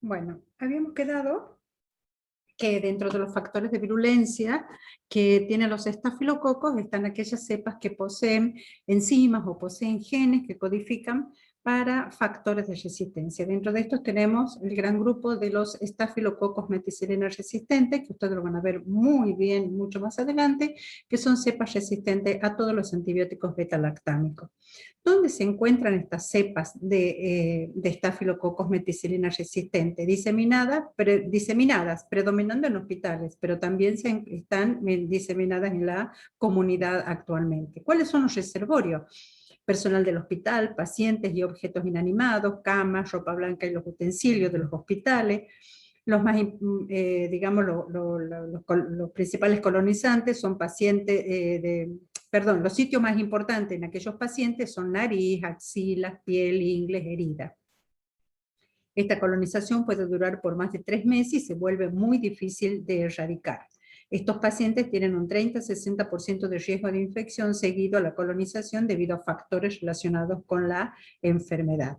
Bueno, habíamos quedado que dentro de los factores de virulencia que tienen los estafilococos están aquellas cepas que poseen enzimas o poseen genes que codifican para factores de resistencia. Dentro de estos tenemos el gran grupo de los estafilococos meticilina resistentes, que ustedes lo van a ver muy bien mucho más adelante, que son cepas resistentes a todos los antibióticos beta-lactámicos. ¿Dónde se encuentran estas cepas de estafilococos meticilina resistente? Diseminadas, predominando en hospitales, pero también están diseminadas en la comunidad actualmente. ¿Cuáles son los reservorios? Personal del hospital, pacientes y objetos inanimados, camas, ropa blanca y los utensilios de los hospitales. Los más, digamos, los principales colonizantes son pacientes los sitios más importantes en aquellos pacientes son nariz, axilas, piel, ingles, heridas. Esta colonización puede durar por más de 3 meses y se vuelve muy difícil de erradicar. Estos pacientes tienen un 30-60% de riesgo de infección seguido a la colonización debido a factores relacionados con la enfermedad.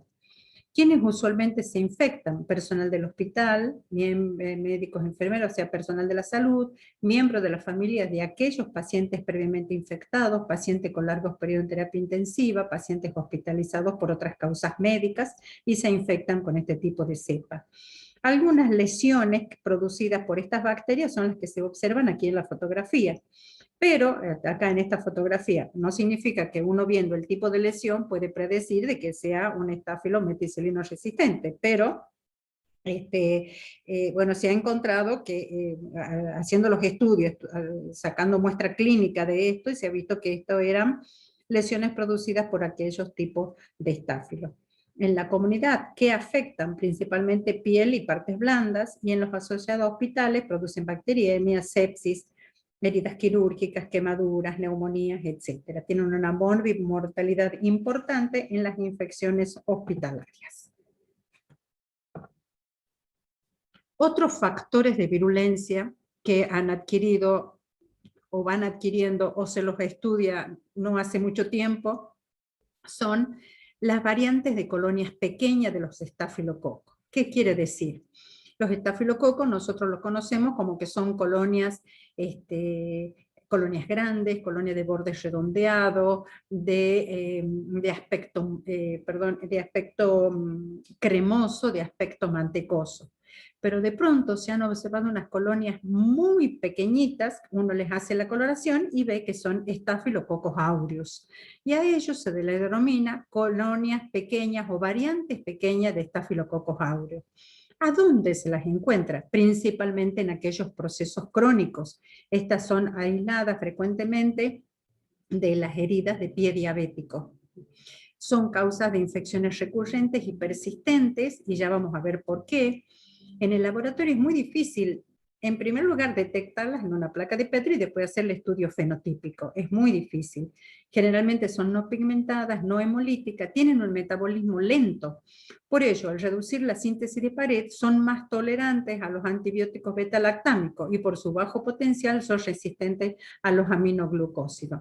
¿Quiénes usualmente se infectan? Personal del hospital, médicos, enfermeros, o sea, personal de la salud, miembros de las familias de aquellos pacientes previamente infectados, pacientes con largos periodos de terapia intensiva, pacientes hospitalizados por otras causas médicas y se infectan con este tipo de cepa. Algunas lesiones producidas por estas bacterias son las que se observan aquí en la fotografía. Pero acá en esta fotografía no significa que uno viendo el tipo de lesión puede predecir de que sea un estáfilo meticilino resistente, pero bueno, se ha encontrado que haciendo los estudios, sacando muestra clínica de esto, y se ha visto que esto eran lesiones producidas por aquellos tipos de estáfilos. En la comunidad, que afectan principalmente piel y partes blandas, y en los asociados a hospitales producen bacteriemia, sepsis, heridas quirúrgicas, quemaduras, neumonías, etc. Tienen una mortalidad importante en las infecciones hospitalarias. Otros factores de virulencia que han adquirido o van adquiriendo o se los estudia no hace mucho tiempo son las variantes de colonias pequeñas de los estafilococos. ¿Qué quiere decir? Los estafilococos nosotros los conocemos como que son colonias, colonias grandes, colonias de bordes redondeados, de aspecto cremoso, de aspecto mantecoso. Pero de pronto se han observado unas colonias muy pequeñitas, uno les hace la coloración y ve que son estafilococos aureus. Y a ellos se les denomina colonias pequeñas o variantes pequeñas de estafilococos aureus. ¿A dónde se las encuentra? Principalmente en aquellos procesos crónicos. Estas son aisladas frecuentemente de las heridas de pie diabético. Son causas de infecciones recurrentes y persistentes, y ya vamos a ver por qué. En el laboratorio es muy difícil, en primer lugar, detectarlas en una placa de Petri y después hacer el estudio fenotípico. Es muy difícil. Generalmente son no pigmentadas, no hemolíticas, tienen un metabolismo lento. Por ello, al reducir la síntesis de pared, son más tolerantes a los antibióticos beta-lactámicos y por su bajo potencial son resistentes a los aminoglucósidos.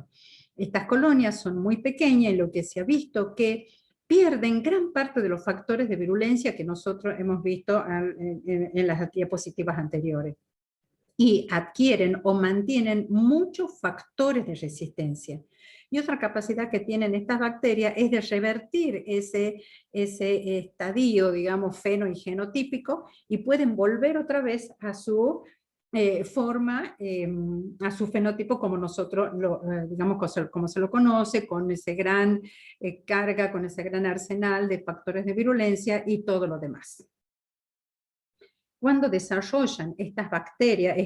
Estas colonias son muy pequeñas y lo que se ha visto que pierden gran parte de los factores de virulencia que nosotros hemos visto en las diapositivas anteriores. Y adquieren o mantienen muchos factores de resistencia. Y otra capacidad que tienen estas bacterias es de revertir ese estadio, digamos, feno y genotípico, y pueden volver otra vez a su forma, a su fenotipo como nosotros, digamos, como se lo conoce, con ese gran carga, con ese gran arsenal de factores de virulencia y todo lo demás. Cuando desarrollan estas bacterias,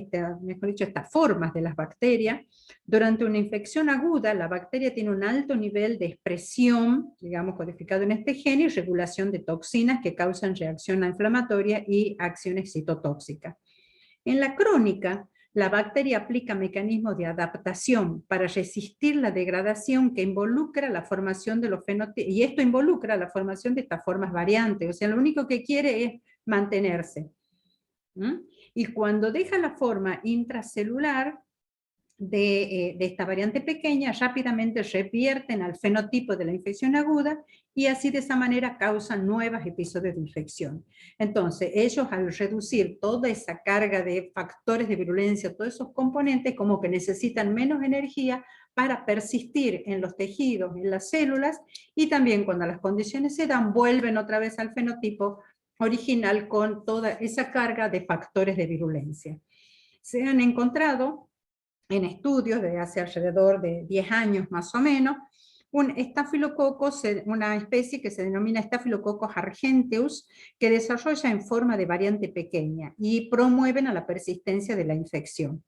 mejor dicho, estas formas de las bacterias, durante una infección aguda, la bacteria tiene un alto nivel de expresión, digamos, codificado en este gen, y regulación de toxinas que causan reacción inflamatoria y acciones citotóxicas. En la crónica, la bacteria aplica mecanismos de adaptación para resistir la degradación que involucra la formación de los fenotipos, y esto involucra la formación de estas formas variantes, o sea, lo único que quiere es mantenerse. Y cuando deja la forma intracelular, de esta variante pequeña rápidamente revierten al fenotipo de la infección aguda y así de esa manera causan nuevos episodios de infección. Entonces, ellos al reducir toda esa carga de factores de virulencia, todos esos componentes, como que necesitan menos energía para persistir en los tejidos, en las células, y también cuando las condiciones se dan, vuelven otra vez al fenotipo original con toda esa carga de factores de virulencia. Se han encontrado en estudios de hace alrededor de 10 años más o menos, un estafilococo, una especie que se denomina Staphylococcus argenteus, que desarrolla en forma de variante pequeña y promueven a la persistencia de la infección.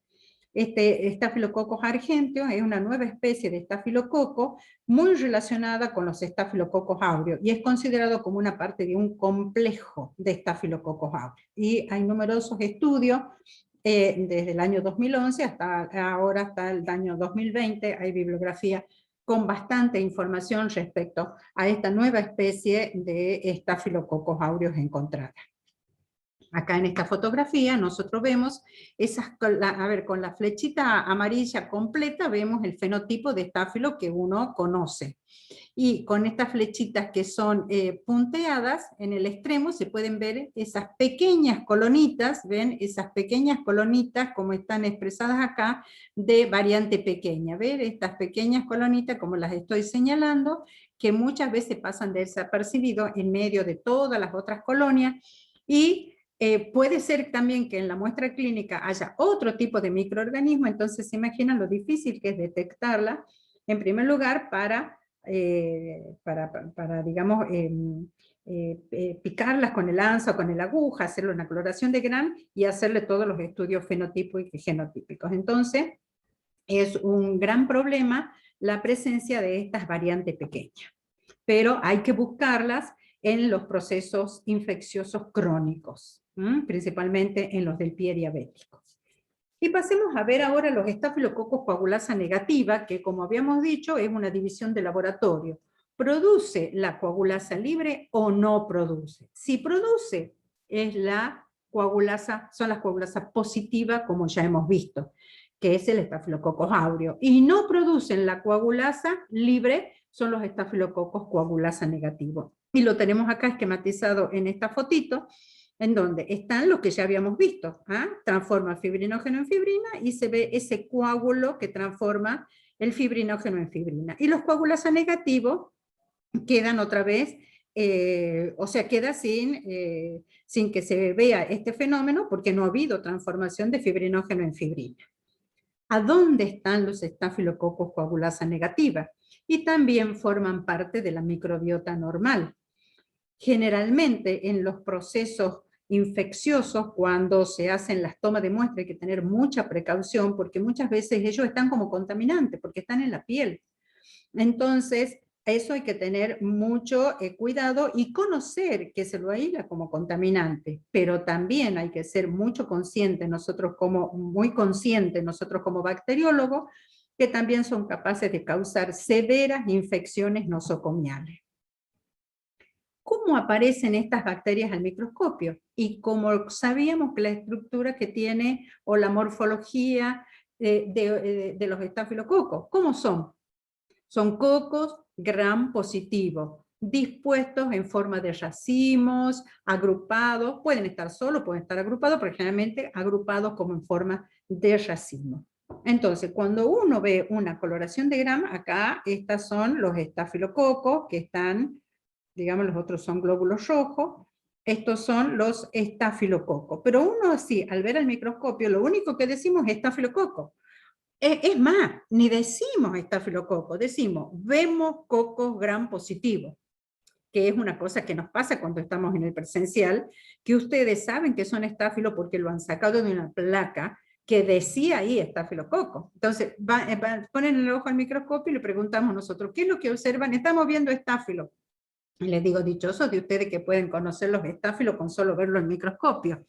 Este Staphylococcus argenteus es una nueva especie de estafilococo muy relacionada con los estafilococos aureus y es considerado como una parte de un complejo de estafilococos aureus. Y hay numerosos estudios desde el año 2011 hasta ahora, hasta el año 2020, hay bibliografía con bastante información respecto a esta nueva especie de estafilococos aureus encontrada. Acá en esta fotografía nosotros vemos, con la flechita amarilla completa vemos el fenotipo de estáfilo que uno conoce. Y con estas flechitas que son punteadas, en el extremo se pueden ver esas pequeñas colonitas, ¿ven? Esas pequeñas colonitas como están expresadas acá, de variante pequeña. ¿Ven? Estas pequeñas colonitas, como las estoy señalando, que muchas veces pasan desapercibidos en medio de todas las otras colonias, y puede ser también que en la muestra clínica haya otro tipo de microorganismo, entonces se imaginan lo difícil que es detectarla, en primer lugar digamos, picarlas con el anza o con el aguja, hacerle una coloración de Gram y hacerle todos los estudios fenotípicos y genotípicos. Entonces, es un gran problema la presencia de estas variantes pequeñas, pero hay que buscarlas en los procesos infecciosos crónicos, principalmente en los del pie diabético. Y pasemos a ver ahora los estafilococos coagulasa negativa, que como habíamos dicho es una división de laboratorio. ¿Produce la coagulasa libre o no produce? Si produce, son las coagulasas positivas, como ya hemos visto, que es el estafilococcus aureus. Y no producen la coagulasa libre, son los estafilococos coagulasa negativos. Y lo tenemos acá esquematizado en esta fotito, en donde están los que ya habíamos visto, transforma el fibrinógeno en fibrina y se ve ese coágulo que transforma el fibrinógeno en fibrina. Y los coagulasa negativos quedan otra vez, queda sin que se vea este fenómeno porque no ha habido transformación de fibrinógeno en fibrina. ¿A dónde están los estafilococos coagulasa negativa? Y también forman parte de la microbiota normal. Generalmente en los procesos infecciosos, cuando se hacen las tomas de muestra, hay que tener mucha precaución porque muchas veces ellos están como contaminantes porque están en la piel. Entonces, eso hay que tener mucho cuidado y conocer que se lo aísla como contaminante, pero también hay que ser muy conscientes nosotros como bacteriólogos, que también son capaces de causar severas infecciones nosocomiales. ¿Cómo aparecen estas bacterias al microscopio? Y como sabíamos que la estructura que tiene o la morfología de los estafilococos, ¿cómo son? Son cocos gram positivos, dispuestos en forma de racimos, agrupados, pueden estar solos, pueden estar agrupados, pero generalmente agrupados como en forma de racimo. Entonces, cuando uno ve una coloración de Gram, acá estos son los estafilococos que están, digamos, los otros son glóbulos rojos, estos son los estafilococos. Pero uno así, al ver el microscopio, lo único que decimos es estafilococo. Es más, ni decimos estafilococo, decimos vemos cocos gram positivos, que es una cosa que nos pasa cuando estamos en el presencial, que ustedes saben que son estáfilos porque lo han sacado de una placa que decía ahí estafilococo. Entonces, ponen el ojo al microscopio y le preguntamos nosotros, ¿qué es lo que observan? Estamos viendo estáfilo. Y les digo, dichosos de ustedes que pueden conocer los estáfilos con solo verlo en microscopio.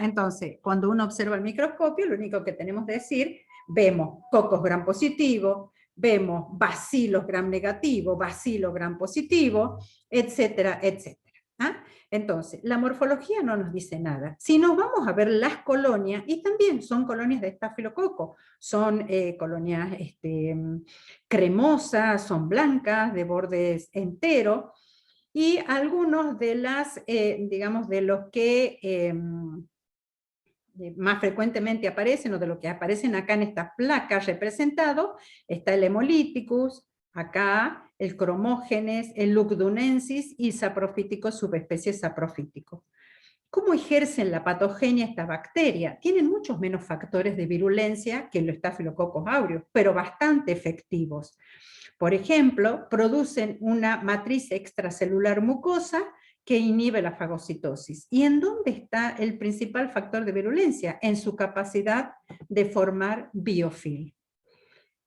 Entonces, cuando uno observa el microscopio, lo único que tenemos que decir, vemos cocos gram positivos, vemos bacilos gram negativos, bacilos gram positivos, etcétera, etcétera. Entonces, la morfología no nos dice nada. Si nos vamos a ver las colonias, y también son colonias de estafilococo, son colonias cremosas, son blancas, de bordes enteros, y algunos de las, digamos, de los que más frecuentemente aparecen, o de lo que aparecen acá en estas placas representados, está el Hemolyticus, acá el Cromógenes, el Lugdunensis y Saprofítico, subespecie Saprofítico. ¿Cómo ejercen la patogenia esta bacteria? Tienen muchos menos factores de virulencia que los Staphylococcus aureus, pero bastante efectivos. Por ejemplo, producen una matriz extracelular mucosa que inhibe la fagocitosis. ¿Y en dónde está el principal factor de virulencia? En su capacidad de formar biofilm.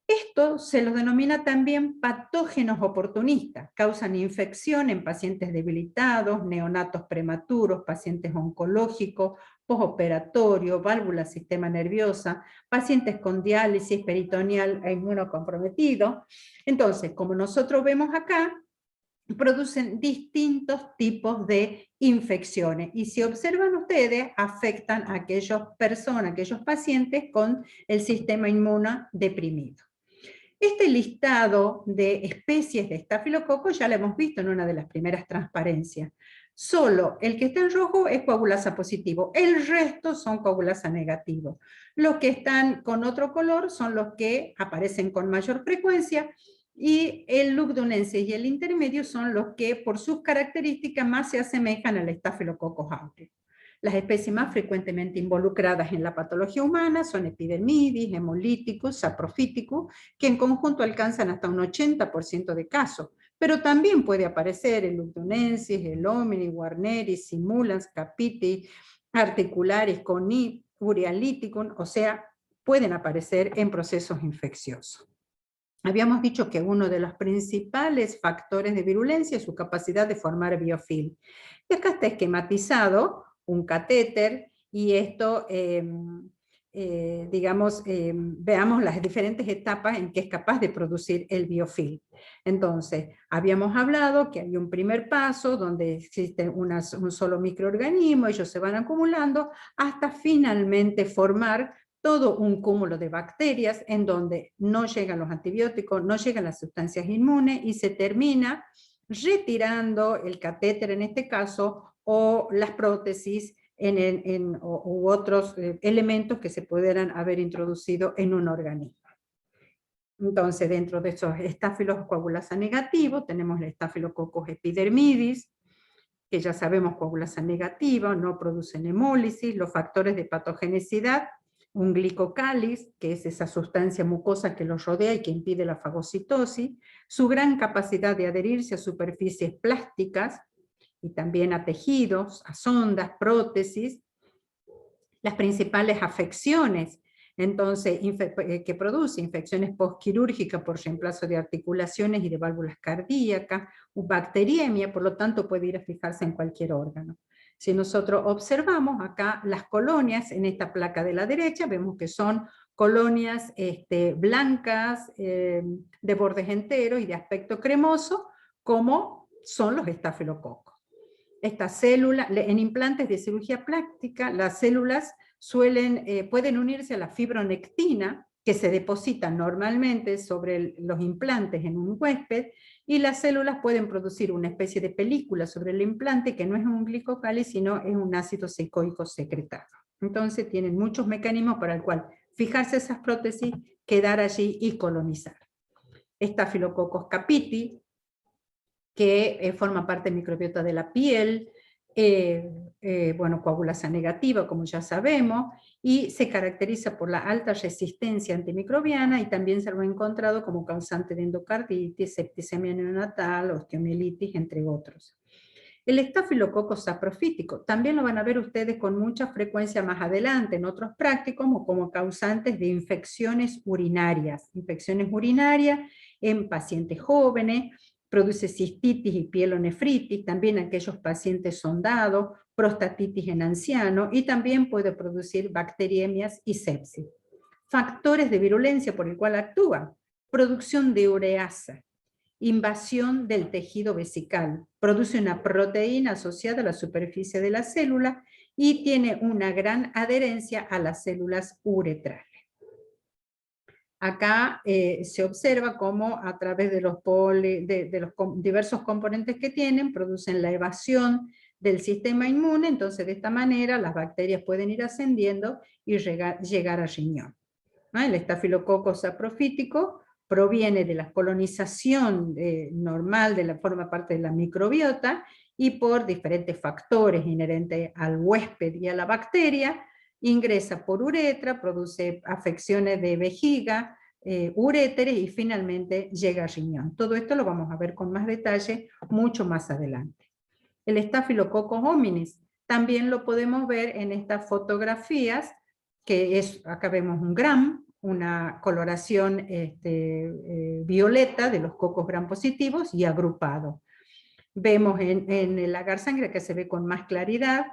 Esto se los denomina también patógenos oportunistas. Causan infección en pacientes debilitados, neonatos prematuros, pacientes oncológicos, postoperatorio, válvula sistema nerviosa, pacientes con diálisis peritoneal e inmunocomprometido. Entonces, como nosotros vemos acá, producen distintos tipos de infecciones. Y si observan ustedes, afectan a aquellas personas, aquellos pacientes con el sistema inmune deprimido. Este listado de especies de estafilococo ya lo hemos visto en una de las primeras transparencias. Solo el que está en rojo es coagulasa positivo, el resto son coagulasa negativo. Los que están con otro color son los que aparecen con mayor frecuencia, y el Lugdunensis y el intermedio son los que por sus características más se asemejan al Staphylococcus aureus. Las especies más frecuentemente involucradas en la patología humana son Epidermidis, Hemolyticus, Saprofyticus, que en conjunto alcanzan hasta un 80% de casos, pero también puede aparecer el Lugdunensis, el Homini, Warneris, Simulans, Capiti, Articularis, Coni, Urealyticum, o sea, pueden aparecer en procesos infecciosos. Habíamos dicho que uno de los principales factores de virulencia es su capacidad de formar biofilm. Y acá está esquematizado un catéter, y esto, digamos, veamos las diferentes etapas en que es capaz de producir el biofilm. Entonces, habíamos hablado que hay un primer paso donde existe un solo microorganismo, ellos se van acumulando hasta finalmente formar todo un cúmulo de bacterias en donde no llegan los antibióticos, no llegan las sustancias inmunes, y se termina retirando el catéter en este caso, o las prótesis u otros elementos que se pudieran haber introducido en un organismo. Entonces, dentro de esos estáfilos coagulasa negativo, tenemos el Staphylococcus epidermidis, que ya sabemos coagulasa negativa, no producen hemólisis, los factores de patogenicidad, un glicocáliz, que es esa sustancia mucosa que los rodea y que impide la fagocitosis, su gran capacidad de adherirse a superficies plásticas, y también a tejidos, a sondas, prótesis, las principales afecciones, entonces, que produce infecciones postquirúrgicas por reemplazo de articulaciones y de válvulas cardíacas, bacteriemia, por lo tanto puede ir a fijarse en cualquier órgano. Si nosotros observamos acá las colonias en esta placa de la derecha, vemos que son colonias blancas, de bordes enteros y de aspecto cremoso, como son los estafilococos. Estas células, en implantes de cirugía plástica, las células pueden unirse a la fibronectina, que se deposita normalmente sobre los implantes en un huésped, y las células pueden producir una especie de película sobre el implante, que no es un glicocáliz, sino es un ácido secoico secretado. Entonces tienen muchos mecanismos para el cual fijarse esas prótesis, quedar allí y colonizar. Staphylococcus capiti, que forma parte del microbiota de la piel, bueno, coagulasa negativa, como ya sabemos, y se caracteriza por la alta resistencia antimicrobiana, y también se lo ha encontrado como causante de endocarditis, septicemia neonatal, osteomielitis, entre otros. El Staphylococcus saprofítico también lo van a ver ustedes con mucha frecuencia más adelante en otros prácticos como causantes de infecciones urinarias en pacientes jóvenes, produce cistitis y pielonefritis, también aquellos pacientes sondados, prostatitis en ancianos, y también puede producir bacteriemias y sepsis. Factores de virulencia por el cual actúa: producción de ureasa, invasión del tejido vesical. Produce una proteína asociada a la superficie de la célula y tiene una gran adherencia a las células uretrales. Acá se observa cómo a través de los, diversos componentes que tienen, producen la evasión del sistema inmune, entonces de esta manera las bacterias pueden ir ascendiendo y llegar al riñón. El estafilococo saprofítico proviene de la colonización normal, forma parte de la microbiota, y por diferentes factores inherentes al huésped y a la bacteria, ingresa por uretra, produce afecciones de vejiga, uréteres y finalmente llega al riñón. Todo esto lo vamos a ver con más detalle mucho más adelante. El Staphylococcus hominis también lo podemos ver en estas fotografías, que es, acá vemos un gram, una coloración violeta de los cocos gram positivos y agrupado. Vemos en el agar sangre que se ve con más claridad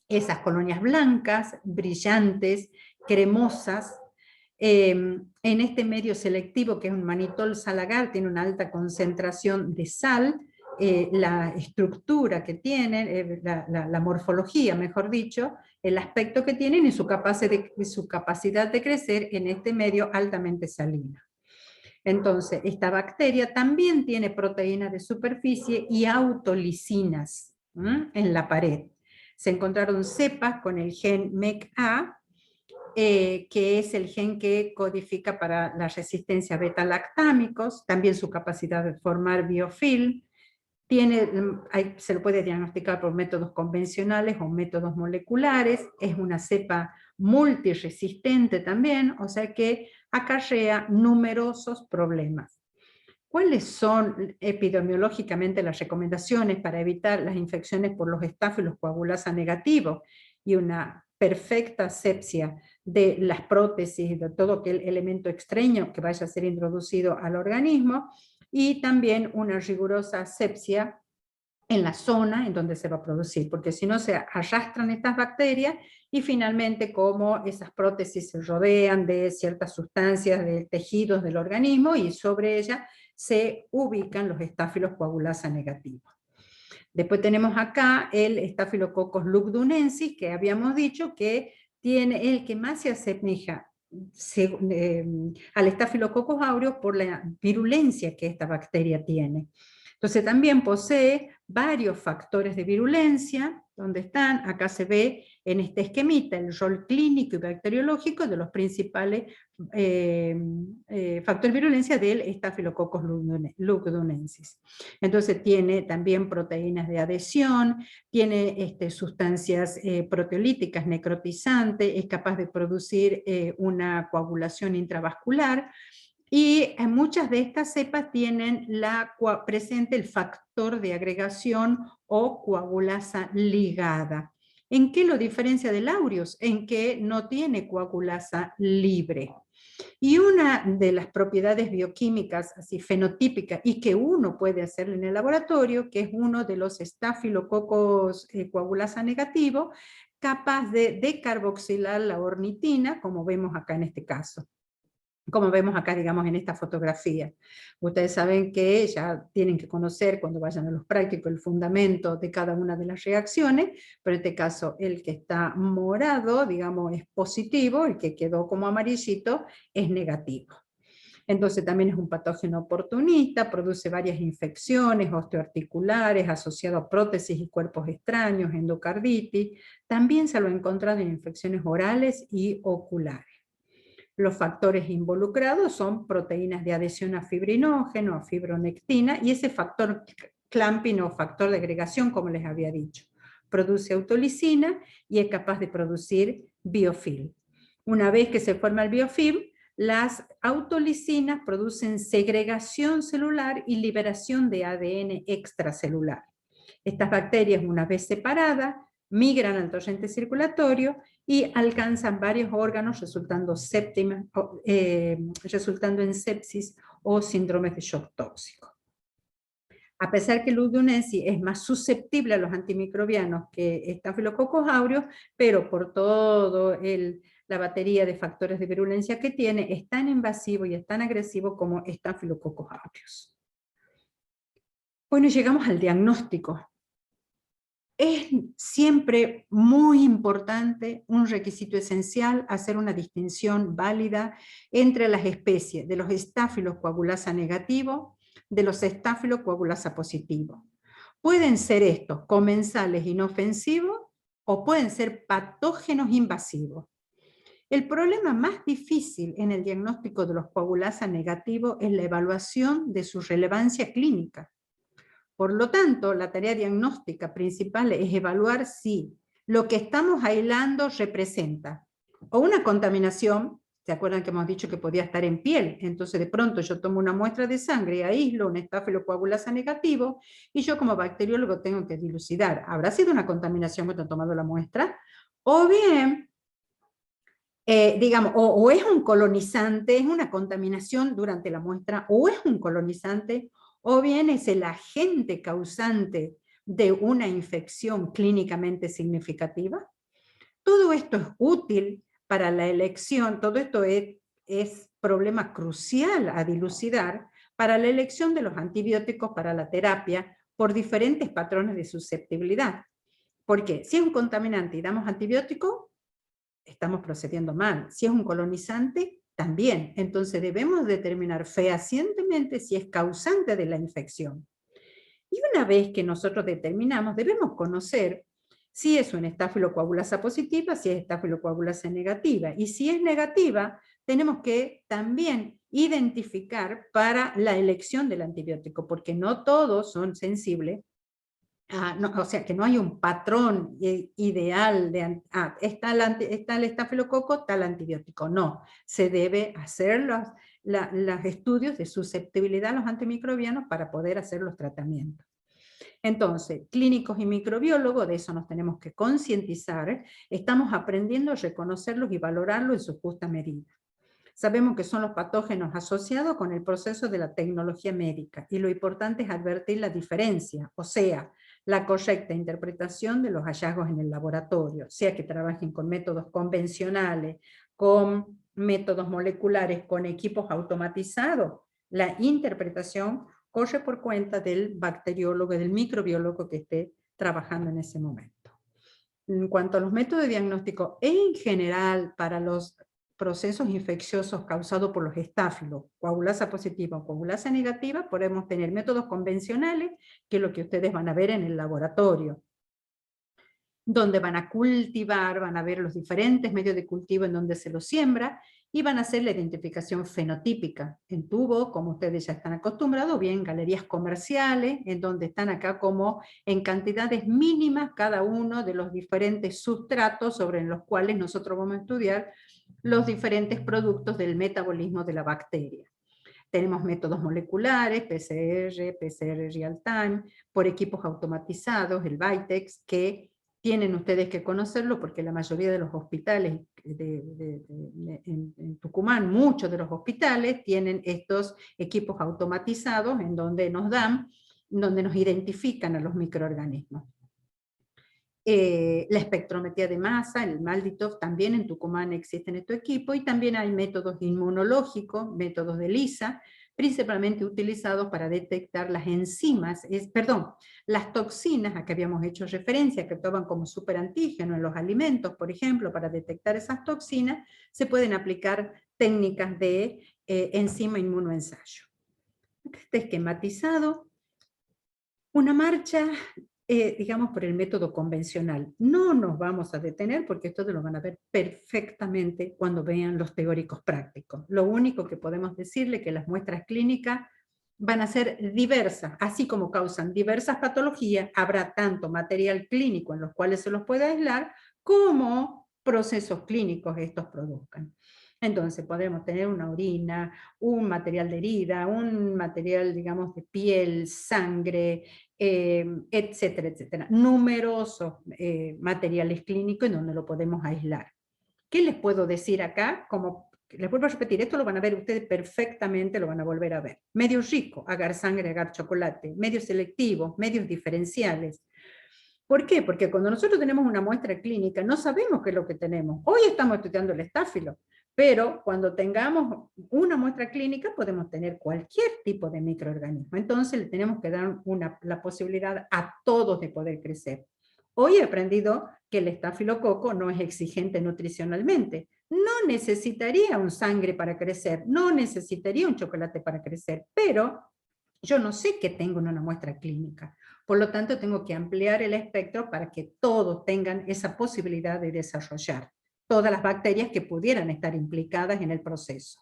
esas colonias blancas, brillantes, cremosas. En este medio selectivo, que es un manitol sal agar, tiene una alta concentración de sal, la estructura que tienen, la morfología, mejor dicho, el aspecto que tienen y su capacidad de crecer en este medio altamente salino. Entonces, esta bacteria también tiene proteínas de superficie y autolisinas en la pared. Se encontraron cepas con el gen MECA, que es el gen que codifica para la resistencia a beta-lactámicos, también su capacidad de formar biofilm. Se lo puede diagnosticar por métodos convencionales o métodos moleculares, es una cepa multiresistente también, o sea que acarrea numerosos problemas. ¿Cuáles son epidemiológicamente las recomendaciones para evitar las infecciones por los estáfilos coagulasa negativos y una perfecta asepsia de las prótesis, de todo aquel elemento extraño que vaya a ser introducido al organismo, y también una rigurosa asepsia en la zona en donde se va a producir, porque si no se arrastran estas bacterias y finalmente como esas prótesis se rodean de ciertas sustancias, de tejidos del organismo, y sobre ellas se ubican los estáfilos coagulasa negativos. Después tenemos acá el Staphylococcus lugdunensis, que habíamos dicho que tiene el que más se asemeja al Staphylococcus aureus por la virulencia que esta bacteria tiene. Entonces también posee varios factores de virulencia, donde están, acá se ve en este esquemita el rol clínico y bacteriológico de los principales factores de virulencia del Staphylococcus lugdunensis. Entonces tiene también proteínas de adhesión, tiene sustancias proteolíticas necrotizantes, es capaz de producir una coagulación intravascular, y muchas de estas cepas tienen presente el factor de agregación o coagulasa ligada. ¿En qué lo diferencia del aureus? En que no tiene coagulasa libre. Y una de las propiedades bioquímicas así fenotípicas y que uno puede hacer en el laboratorio, que es uno de los estafilococos coagulasa negativo, capaz de decarboxilar la ornitina, como vemos acá en este caso. Como vemos acá, digamos, en esta fotografía. Ustedes saben que ya tienen que conocer, cuando vayan a los prácticos, el fundamento de cada una de las reacciones, pero en este caso el que está morado, digamos, es positivo, el que quedó como amarillito es negativo. Entonces también es un patógeno oportunista, produce varias infecciones osteoarticulares asociadas a prótesis y cuerpos extraños, endocarditis. También se lo ha encontrado en infecciones orales y oculares. Los factores involucrados son proteínas de adhesión a fibrinógeno, a fibronectina, y ese factor clamping o factor de agregación, como les había dicho. Produce autolisina y es capaz de producir biofilm. Una vez que se forma el biofilm, las autolisinas producen segregación celular y liberación de ADN extracelular. Estas bacterias, una vez separadas, migran al torrente circulatorio y alcanzan varios órganos, resultando en sepsis o síndromes de shock tóxico. A pesar que el lugdunensis es más susceptible a los antimicrobianos que Staphylococcus aureus, pero por todo la batería de factores de virulencia que tiene, es tan invasivo y es tan agresivo como Staphylococcus aureus. Bueno, llegamos al diagnóstico. Es siempre muy importante, un requisito esencial, hacer una distinción válida entre las especies de los Staphylos coagulasa negativo, de los Staphylos coagulasa positivo. Pueden ser estos comensales inofensivos o pueden ser patógenos invasivos. El problema más difícil en el diagnóstico de los coagulasa negativos es la evaluación de su relevancia clínica. Por lo tanto, la tarea diagnóstica principal es evaluar si lo que estamos aislando representa o una contaminación. ¿Se acuerdan que hemos dicho que podía estar en piel? Entonces de pronto yo tomo una muestra de sangre y aíslo un Staphylos coagulasa negativo y yo como bacteriólogo tengo que dilucidar, ¿habrá sido una contaminación cuando he tomado la muestra? O bien, digamos, o es un colonizante, es una contaminación durante la muestra, o es un colonizante, o bien es el agente causante de una infección clínicamente significativa. Todo esto es útil para la elección, todo esto es problema crucial a dilucidar para la elección de los antibióticos para la terapia por diferentes patrones de susceptibilidad. Porque si es un contaminante y damos antibiótico, estamos procediendo mal. Si es un colonizante, también. Entonces debemos determinar fehacientemente si es causante de la infección. Y una vez que nosotros determinamos, debemos conocer si es una estafilocoagulasa positiva, si es estafilocoagulasa negativa. Y si es negativa, tenemos que también identificar para la elección del antibiótico, porque no todos son sensibles. No, o sea, que no hay un patrón ideal de, está el estafilococo, tal antibiótico. No, se debe hacer los estudios de susceptibilidad a los antimicrobianos para poder hacer los tratamientos. Entonces, clínicos y microbiólogos, de eso nos tenemos que concientizar, estamos aprendiendo a reconocerlos y valorarlos en su justa medida. Sabemos que son los patógenos asociados con el proceso de la tecnología médica y lo importante es advertir la diferencia, o sea, la correcta interpretación de los hallazgos en el laboratorio, sea que trabajen con métodos convencionales, con métodos moleculares, con equipos automatizados. La interpretación corre por cuenta del bacteriólogo y del microbiólogo que esté trabajando en ese momento. En cuanto a los métodos de diagnóstico, en general, para los procesos infecciosos causados por los estáfilos, coagulasa positiva o coagulasa negativa, podemos tener métodos convencionales, que es lo que ustedes van a ver en el laboratorio, donde van a cultivar, van a ver los diferentes medios de cultivo en donde se los siembra, y van a hacer la identificación fenotípica en tubo, como ustedes ya están acostumbrados, o bien galerías comerciales, en donde están acá como en cantidades mínimas cada uno de los diferentes sustratos sobre los cuales nosotros vamos a estudiar los diferentes productos del metabolismo de la bacteria. Tenemos métodos moleculares, PCR real time, por equipos automatizados, el Vitex, que tienen ustedes que conocerlo porque la mayoría de los hospitales en Tucumán, muchos de los hospitales tienen estos equipos automatizados en donde donde nos identifican a los microorganismos. La espectrometría de masa, el MALDI-TOF, también en Tucumán existen estos equipos, y también hay métodos inmunológicos, métodos de ELISA, principalmente utilizados para detectar las enzimas, las toxinas a que habíamos hecho referencia, que toman como superantígeno en los alimentos, por ejemplo, para detectar esas toxinas, se pueden aplicar técnicas de enzima inmunoensayo. Acá está esquematizado una marcha, digamos, por el método convencional. No nos vamos a detener porque esto lo van a ver perfectamente cuando vean los teóricos prácticos. Lo único que podemos decirle es que las muestras clínicas van a ser diversas, así como causan diversas patologías, habrá tanto material clínico en los cuales se los puede aislar, como procesos clínicos estos produzcan. Entonces podemos tener una orina, un material de herida, un material, digamos, de piel, sangre, etcétera, etcétera. Numerosos materiales clínicos en donde lo podemos aislar. ¿Qué les puedo decir acá? Como les vuelvo a repetir, esto lo van a ver ustedes perfectamente, lo van a volver a ver. Medios ricos, agar sangre, agar chocolate. Medios selectivos, medios diferenciales. ¿Por qué? Porque cuando nosotros tenemos una muestra clínica, no sabemos qué es lo que tenemos. Hoy estamos estudiando el estáfilo, Pero cuando tengamos una muestra clínica podemos tener cualquier tipo de microorganismo. Entonces le tenemos que dar la posibilidad a todos de poder crecer. Hoy he aprendido que el estafilococo no es exigente nutricionalmente. No necesitaría un sangre para crecer, no necesitaría un chocolate para crecer, pero yo no sé qué tengo en una muestra clínica. Por lo tanto, tengo que ampliar el espectro para que todos tengan esa posibilidad de desarrollar todas las bacterias que pudieran estar implicadas en el proceso.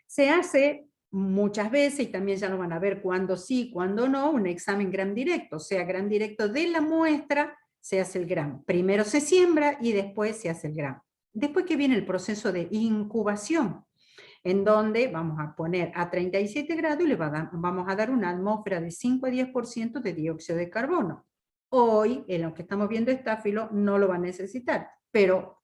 Se hace muchas veces, y también ya lo van a ver cuando sí, cuando no, un examen gram directo, o sea, gram directo de la muestra, se hace el gram. Primero se siembra y después se hace el gram. Después que viene el proceso de incubación, en donde vamos a poner a 37 grados y le vamos a dar una atmósfera de 5 a 10% de dióxido de carbono. Hoy, en lo que estamos viendo estáfilo, no lo va a necesitar, pero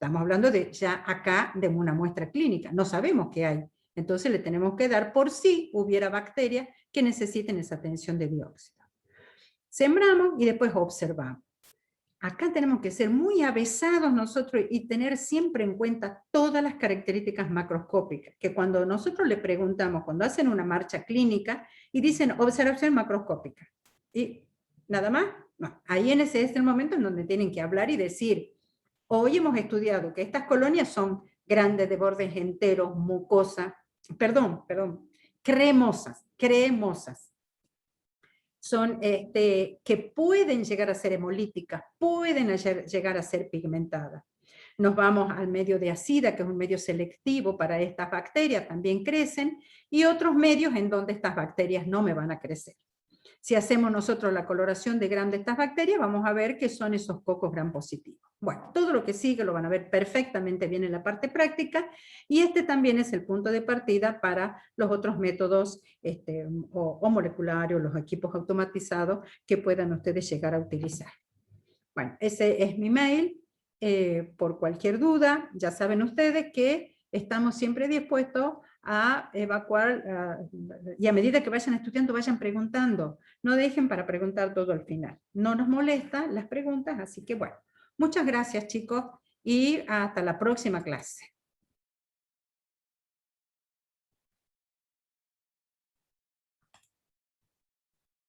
estamos hablando de ya acá de una muestra clínica, no sabemos qué hay. Entonces le tenemos que dar por si hubiera bacterias que necesiten esa tensión de dióxido. Sembramos y después observamos. Acá tenemos que ser muy avesados nosotros y tener siempre en cuenta todas las características macroscópicas, que cuando nosotros le preguntamos, cuando hacen una marcha clínica y dicen observación macroscópica, y nada más, no, ahí en ese es el momento en donde tienen que hablar y decir, hoy hemos estudiado que estas colonias son grandes, de bordes enteros, mucosa, cremosas. Son que pueden llegar a ser hemolíticas, pueden llegar a ser pigmentadas. Nos vamos al medio de acida, que es un medio selectivo para estas bacterias, también crecen, y otros medios en donde estas bacterias no me van a crecer. Si hacemos nosotros la coloración de gram de estas bacterias, vamos a ver que son esos cocos gram positivos. Bueno, todo lo que sigue lo van a ver perfectamente bien en la parte práctica, y este también es el punto de partida para los otros métodos o moleculares, o los equipos automatizados que puedan ustedes llegar a utilizar. Bueno, ese es mi mail. Por cualquier duda, ya saben ustedes que estamos siempre dispuestos a evacuar, y a medida que vayan estudiando, vayan preguntando. No dejen para preguntar todo al final. No nos molestan las preguntas, así que bueno. Muchas gracias, chicos, y hasta la próxima clase.